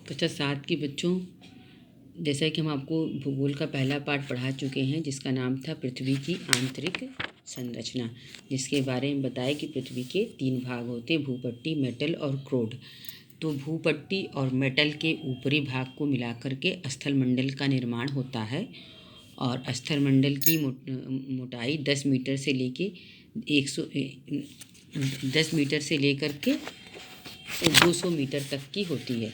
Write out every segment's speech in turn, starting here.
कक्षा 7 के बच्चों, जैसा कि हम आपको भूगोल का पहला पाठ पढ़ा चुके हैं जिसका नाम था पृथ्वी की आंतरिक संरचना, जिसके बारे में बताया कि पृथ्वी के 3 भाग होते हैं, भूपट्टी, मेटल और क्रोड। तो भूपट्टी और मेटल के ऊपरी भाग को मिलाकर के स्थलमंडल का निर्माण होता है और स्थलमंडल की मोटाई 10 मीटर से लेके 10 मीटर से लेकर के 200 मीटर तक की होती है।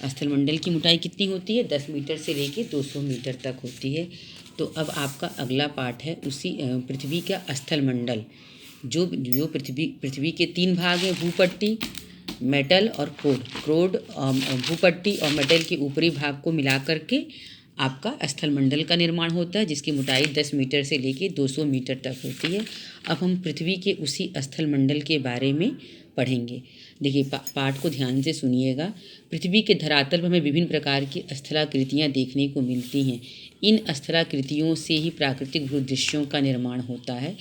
स्थलमंडल की मोटाई कितनी होती है? 10 मीटर से लेके 200 मीटर तक होती है। तो अब आपका अगला पाठ है उसी पृथ्वी का स्थलमंडल, जो पृथ्वी के 3 भाग हैं, भूपट्टी, मेटल और क्रोड भूपट्टी और मेटल के ऊपरी भाग को मिलाकर के आपका स्थलमंडल का निर्माण होता है, जिसकी मोटाई 10 मीटर से लेके 200 मीटर तक होती है। अब हम पृथ्वी के उसी स्थलमंडल के बारे में पढ़ेंगे। देखिए, पाठ को ध्यान से सुनिएगा। पृथ्वी के धरातल पर हमें विभिन्न प्रकार की स्थलाकृतियाँ देखने को मिलती हैं। इन स्थलाकृतियों से ही प्राकृतिक भूदृश्यों का निर्माण होता है।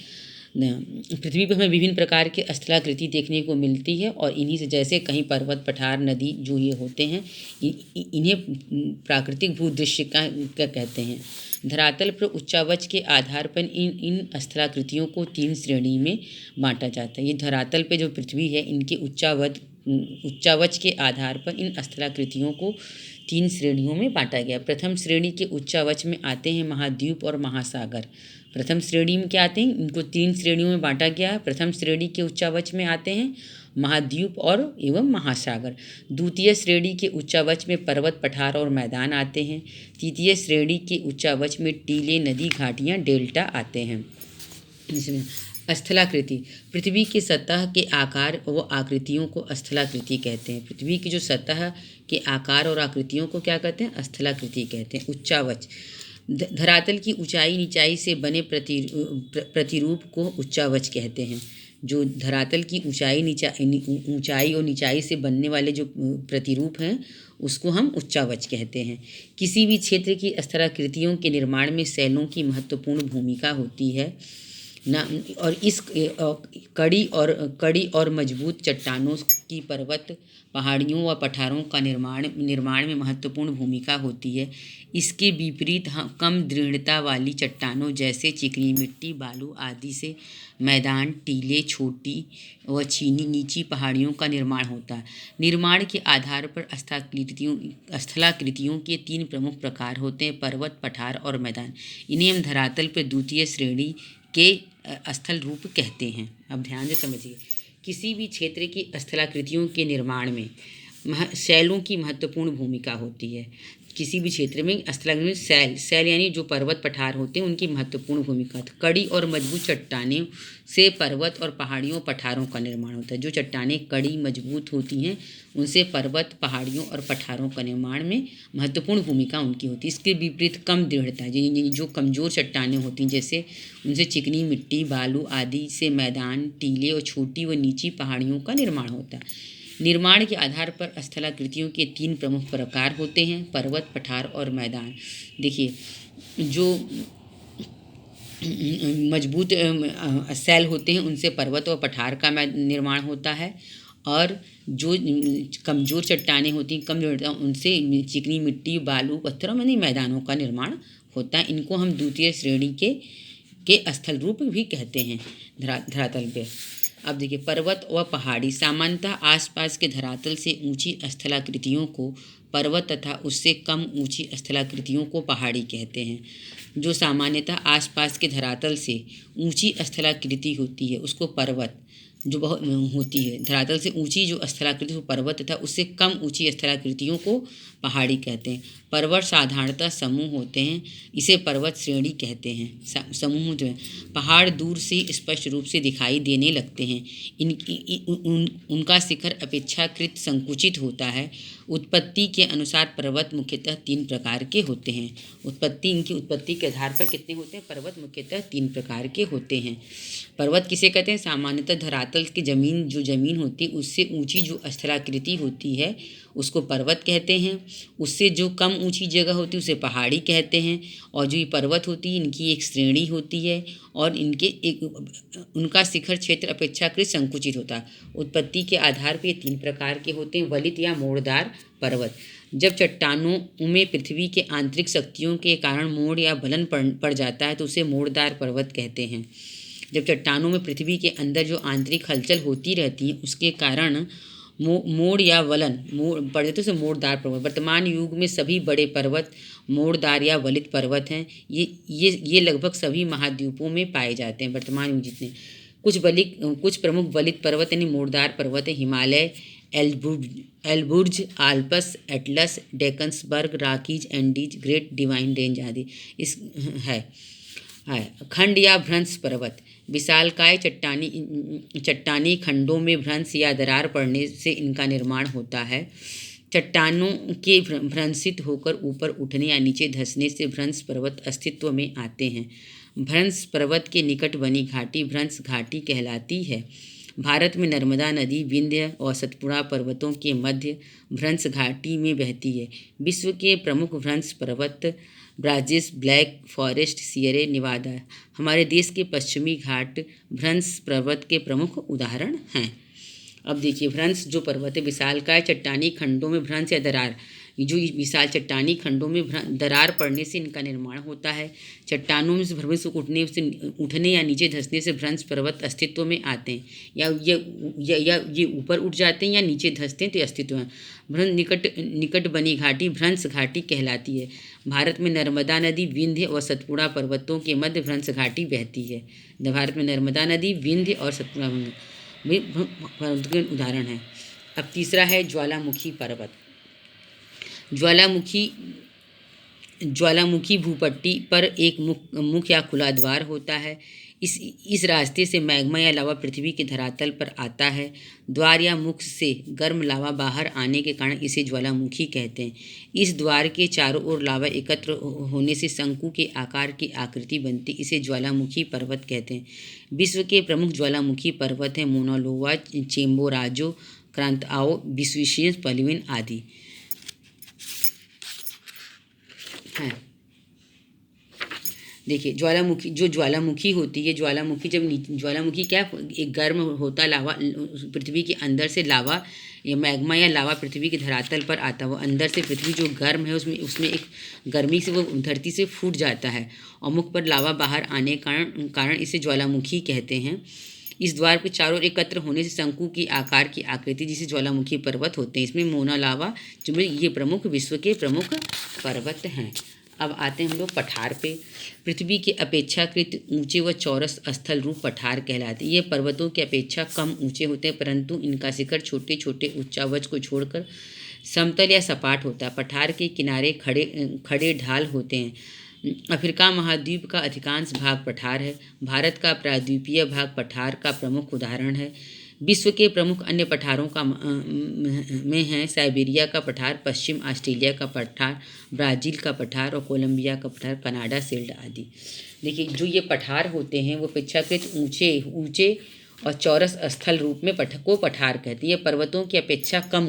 पृथ्वी पर हमें विभिन्न प्रकार की स्थलाकृति देखने को मिलती है और इन्हीं से, जैसे कहीं पर्वत, पठार, नदी जो ये होते हैं, इन्हें प्राकृतिक भूदृश्य का कहते हैं। धरातल पर उच्चावच के आधार पर इन स्थलाकृतियों को 3 श्रेणी में बांटा जाता है। ये धरातल पे जो पृथ्वी है, इनके उच्चावच के आधार पर इन स्थलाकृतियों को 3 श्रेणियों में बांटा गया। प्रथम श्रेणी के उच्चावच में आते हैं महाद्वीप और महासागर। प्रथम श्रेणी में क्या आते हैं? इनको 3 श्रेणियों में बांटा गया है। प्रथम श्रेणी के उच्चावच में आते हैं महाद्वीप और एवं महासागर। द्वितीय श्रेणी के उच्चावच में पर्वत, पठार और मैदान आते हैं। तृतीय श्रेणी के उच्चावच में टीले, नदी, घाटियाँ, डेल्टा आते हैं। इसमें स्थलाकृति, पृथ्वी की सतह के आकार व आकृतियों को स्थलाकृति कहते हैं। पृथ्वी की जो सतह के आकार और आकृतियों को क्या कहते हैं? स्थलाकृति कहते हैं। उच्चावच, धरातल की ऊंचाई नीचाई से बने प्रतिरूप को उच्चावच कहते हैं। जो धरातल की ऊंचाई और नीचाई से बनने वाले जो प्रतिरूप हैं, उसको हम उच्चावच कहते हैं। किसी भी क्षेत्र की स्थलाकृतियों के निर्माण में शैलों की महत्वपूर्ण भूमिका होती है ना, और इस कड़ी और मजबूत चट्टानों की पर्वत, पहाड़ियों व पठारों का निर्माण में महत्वपूर्ण भूमिका होती है। इसके विपरीत कम दृढ़ता वाली चट्टानों जैसे चिकनी मिट्टी, बालू आदि से मैदान, टीले, छोटी व नीची पहाड़ियों का निर्माण होता है। निर्माण के आधार पर स्थलाकृतियों के 3 प्रमुख प्रकार होते हैं, पर्वत, पठार और मैदान। इन्हें हम धरातल पर द्वितीय श्रेणी के स्थल रूप कहते हैं। अब ध्यान से समझिए, किसी भी क्षेत्र की स्थलाकृतियों के निर्माण में शैलों की महत्वपूर्ण भूमिका होती है। किसी भी क्षेत्र में स्थलाकृति शैल यानी जो पर्वत, पठार होते हैं, उनकी महत्वपूर्ण भूमिका है। कड़ी और मजबूत चट्टानों से पर्वत और पहाड़ियों, पठारों का निर्माण होता है। जो चट्टानें कड़ी मजबूत होती हैं, उनसे पर्वत, पहाड़ियों और पठारों का निर्माण में महत्वपूर्ण भूमिका उनकी होती है। इसके विपरीत कम दृढ़ता, जो कमज़ोर चट्टानें होती हैं, जैसे उनसे चिकनी मिट्टी, बालू आदि से मैदान, टीले और छोटी व नीची पहाड़ियों का निर्माण होता है। निर्माण के आधार पर स्थलाकृतियों के 3 प्रमुख प्रकार होते हैं, पर्वत, पठार और मैदान। देखिए, जो मजबूत शैल होते हैं, उनसे पर्वत और पठार का निर्माण होता है, और जो कमज़ोर चट्टानें होती हैं, कमज़ोर, उनसे चिकनी मिट्टी, बालू, पत्थरों में मैदानों का निर्माण होता है। इनको हम द्वितीय श्रेणी के स्थल रूप भी कहते हैं धरातल पे। अब देखिए, पर्वत व पहाड़ी, सामान्यतः आसपास के धरातल से ऊंची स्थलाकृतियों को पर्वत तथा उससे कम ऊंची स्थलाकृतियों को पहाड़ी कहते हैं। जो सामान्यतः आसपास के धरातल से ऊंची स्थलाकृति होती है, उसको पर्वत, जो बहुत होती है धरातल से ऊंची जो स्थलाकृति, वो पर्वत तथा उससे कम ऊंची स्थलाकृतियों को पहाड़ी कहते हैं। पर्वत साधारणतः समूह होते हैं, इसे पर्वत श्रेणी कहते हैं। समूह जो है, पहाड़ दूर से स्पष्ट रूप से दिखाई देने लगते हैं। उनका शिखर अपेक्षाकृत संकुचित होता है। उत्पत्ति के अनुसार पर्वत मुख्यतः 3 प्रकार के होते हैं। इनकी उत्पत्ति के आधार पर कितने होते हैं? पर्वत मुख्यतः 3 प्रकार के होते हैं। पर्वत किसे कहते हैं? सामान्यतः धरातल धरातल की ज़मीन होती है उससे ऊंची जो स्थलाकृति होती है उसको पर्वत कहते हैं। उससे जो कम ऊंची जगह होती है उसे पहाड़ी कहते हैं। और जो ये पर्वत होती है इनकी एक श्रेणी होती है और उनका शिखर क्षेत्र अपेक्षाकृत संकुचित होता है। उत्पत्ति के आधार पर ये 3 प्रकार के होते हैं, वलित या मोड़दार पर्वत। जब चट्टानों में पृथ्वी के आंतरिक शक्तियों के कारण मोड़ या भलन पड़ जाता है तो उसे मोड़दार पर्वत कहते हैं। जब चट्टानों में पृथ्वी के अंदर जो आंतरिक हलचल होती रहती है उसके कारण मोड़ या वलन पड़ जाते उसे मोड़दार पर्वत। वर्तमान युग में सभी बड़े पर्वत मोड़दार या वलित पर्वत हैं। ये लगभग सभी महाद्वीपों में पाए जाते हैं। वर्तमान युग जितने कुछ प्रमुख वलित पर्वत यानी मोड़दार पर्वत है Himalaya, Elburz, Alps, Atlas, Drakensberg, Rockies, Andes, Great Divine Range आदि इस है। खंड या भ्रंश पर्वत विशालकाय चट्टानी खंडों में भ्रंश या दरार पड़ने से इनका निर्माण होता है। चट्टानों के भ्रंशित होकर ऊपर उठने या नीचे धंसने से भ्रंश पर्वत अस्तित्व में आते हैं। भ्रंश पर्वत के निकट बनी घाटी भ्रंश घाटी कहलाती है। भारत में नर्मदा नदी विंध्य और सतपुड़ा पर्वतों के मध्य भ्रंश घाटी में बहती है। विश्व के प्रमुख भ्रंश पर्वत ब्राजिस, ब्लैक फॉरेस्ट, सियरे नेवादा हमारे देश के पश्चिमी घाट भ्रंश पर्वत के प्रमुख उदाहरण हैं। अब देखिए भ्रंश जो पर्वत है विशालकाय चट्टानी खंडों में भ्रंश या दरार, जो विशाल चट्टानी खंडों में दरार पड़ने से इनका निर्माण होता है। चट्टानों में से भ्रंश उठने या नीचे धंसने से भ्रंश पर्वत अस्तित्व में आते हैं। या ये ऊपर उठ जाते हैं या नीचे धंसते हैं तो अस्तित्व में। भ्रंश निकट बनी घाटी भ्रंश घाटी कहलाती है। भारत में नर्मदा नदी विंध्य और सतपुड़ा पर्वतों के मध्य भ्रंश घाटी बहती है। भारत में नर्मदा नदी विंध्य और सतपुड़ा पर्वत के उदाहरण हैं। अब तीसरा है ज्वालामुखी पर्वत। ज्वालामुखी भूपट्टी पर एक मुख्य या खुला द्वार होता है। इस रास्ते से मैग्मा या लावा पृथ्वी के धरातल पर आता है। द्वार या मुख से गर्म लावा बाहर आने के कारण इसे ज्वालामुखी कहते हैं। इस द्वार के चारों ओर लावा एकत्र होने से शंकु के आकार की आकृति बनती, इसे ज्वालामुखी पर्वत कहते हैं। विश्व के प्रमुख ज्वालामुखी पर्वत हैं मोना लोवा, चेम्बोराजो, क्रांतआओ, विश्वेश, पलिविन आदि हैं। देखिए ज्वालामुखी होती है, ज्वालामुखी क्या एक गर्म होता लावा पृथ्वी के अंदर से लावा या मैग्मा या लावा पृथ्वी के धरातल पर आता है। वो अंदर से पृथ्वी जो गर्म है उसमें एक गर्मी से वो धरती से फूट जाता है और मुख पर लावा बाहर आने कारण इसे ज्वालामुखी कहते हैं। इस द्वार के चारों ओर एकत्र होने से शंकु की आकार की आकृति जिसे ज्वालामुखी पर्वत होते हैं। इसमें मोना लावा जो ये विश्व के प्रमुख पर्वत हैं। अब आते हैं हम लोग पठार पे। पृथ्वी के अपेक्षाकृत ऊंचे व चौरस स्थल रूप पठार कहलाते हैं। ये पर्वतों की अपेक्षा कम ऊंचे होते हैं परंतु इनका शिखर छोटे छोटे उच्चावच को छोड़कर समतल या सपाट होता है। पठार के किनारे खड़े ढाल होते हैं। अफ्रीका महाद्वीप का अधिकांश भाग पठार है। भारत का प्रायद्वीपीय भाग पठार का प्रमुख उदाहरण है। विश्व के प्रमुख अन्य पठारों में हैं साइबेरिया का पठार, पश्चिम ऑस्ट्रेलिया का पठार, ब्राज़ील का पठार और कोलंबिया का पठार, कनाडा सिल्ड आदि। देखिए जो ये पठार होते हैं वो अपेक्षाकृत ऊंचे और चौरस स्थल रूप में पठार कहते हैं। ये पर्वतों की अपेक्षा कम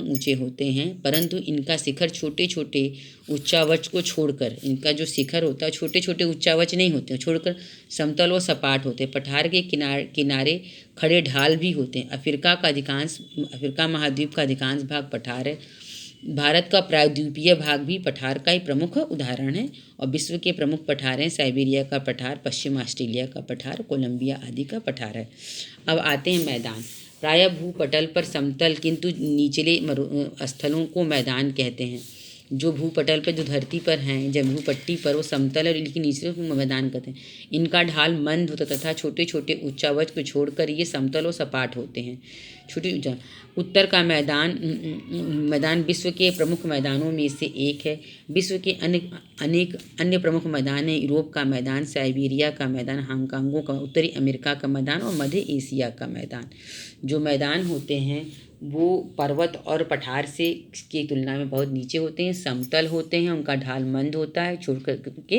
ऊंचे होते हैं परंतु इनका शिखर छोटे छोटे उच्चावच को छोड़कर, इनका जो शिखर होता है छोटे छोटे उच्चावच नहीं होते हैं, छोड़कर समतल व सपाट होते हैं। पठार के किनारे खड़े ढाल भी होते हैं। अफ्रीका महाद्वीप का अधिकांश भाग पठार है। भारत का प्रायद्वीपीय भाग भी पठार का ही प्रमुख उदाहरण है और विश्व के प्रमुख पठार हैं साइबेरिया का पठार, पश्चिम ऑस्ट्रेलिया का पठार, कोलंबिया आदि का पठार है। अब आते हैं मैदान। प्रायः भूपटल पर समतल किंतु निचले स्थलों को मैदान कहते हैं। जो भूपटल पर जो धरती पर हैं जब भूपट्टी पर वो समतल है लेकिन नीचे को मैदान कहते हैं। इनका ढाल मंद होता तथा छोटे छोटे उच्चावच को छोड़कर ये समतल और सपाट होते हैं। उत्तर का मैदान विश्व के प्रमुख मैदानों में से एक है। विश्व के अनेक अन्य प्रमुख मैदान हैं। यूरोप का मैदान, साइबेरिया का मैदान, हांगकांगो का, उत्तरी अमेरिका का मैदान और मध्य एशिया का मैदान। जो मैदान होते हैं वो पर्वत और पठार से की तुलना में बहुत नीचे होते हैं, समतल होते हैं, उनका ढाल मंद होता है, छोड़ कर के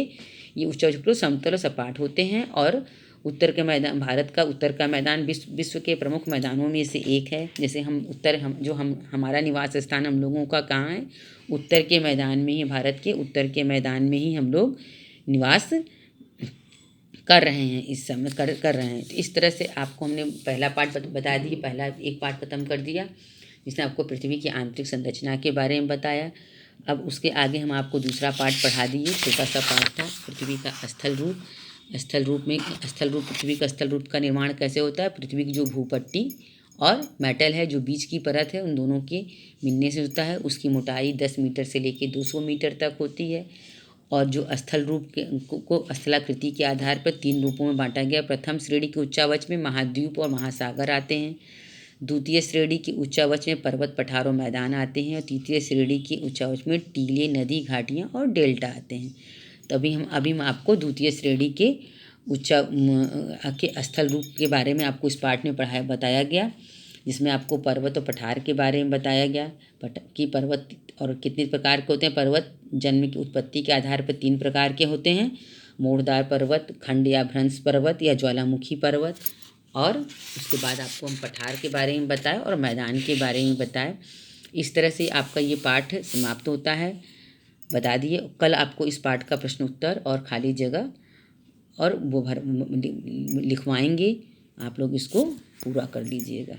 ये ऊंचा समतल और सपाट होते हैं और उत्तर के मैदान, भारत का उत्तर का मैदान विश्व के प्रमुख मैदानों में से एक है। जैसे हमारा निवास स्थान हम लोगों का कहाँ है, उत्तर के मैदान में ही, भारत के उत्तर के मैदान में ही हम लोग निवास कर रहे हैं, इस समय कर रहे हैं। तो इस तरह से आपको हमने पहला पार्ट बता दिया, पहला एक पार्ट खत्म कर दिया जिसने आपको पृथ्वी की आंतरिक संरचना के बारे में बताया। अब उसके आगे हम आपको दूसरा पार्ट पढ़ा दिए, छोटा सा पार्ट था, पृथ्वी का स्थल रूप। पृथ्वी का स्थल रूप का निर्माण कैसे होता है। पृथ्वी की जो भूपट्टी और मेटल है, जो बीच की परत है, उन दोनों के मिलने से होता है। उसकी मोटाई 10 मीटर से लेकर 200 मीटर तक होती है। और जो स्थल रूप को स्थलाकृति के आधार पर 3 रूपों में बांटा गया। प्रथम श्रेणी के उच्चावच में महाद्वीप और महासागर आते हैं। द्वितीय श्रेणी के उच्चावच में पर्वत, पठार और मैदान आते हैं। और तृतीय श्रेणी के उच्चावच में टीले, नदी, घाटियाँ और डेल्टा आते हैं। तो अभी मैं आपको द्वितीय श्रेणी के के स्थल रूप के बारे में आपको इस पाठ में बताया गया, जिसमें आपको पर्वत और पठार के बारे में बताया गया कि पर्वत और कितने प्रकार के होते हैं। पर्वत जन्म की उत्पत्ति के आधार पर 3 प्रकार के होते हैं, मोड़दार पर्वत, खंड या भ्रंश पर्वत या ज्वालामुखी पर्वत। और उसके बाद आपको हम पठार के बारे में बताए और मैदान के बारे में बताए। इस तरह से आपका ये पाठ समाप्त होता है। बता दिए, कल आपको इस पाठ का प्रश्न उत्तर और खाली जगह और वो लिखवाएंगे, आप लोग इसको पूरा कर लीजिएगा।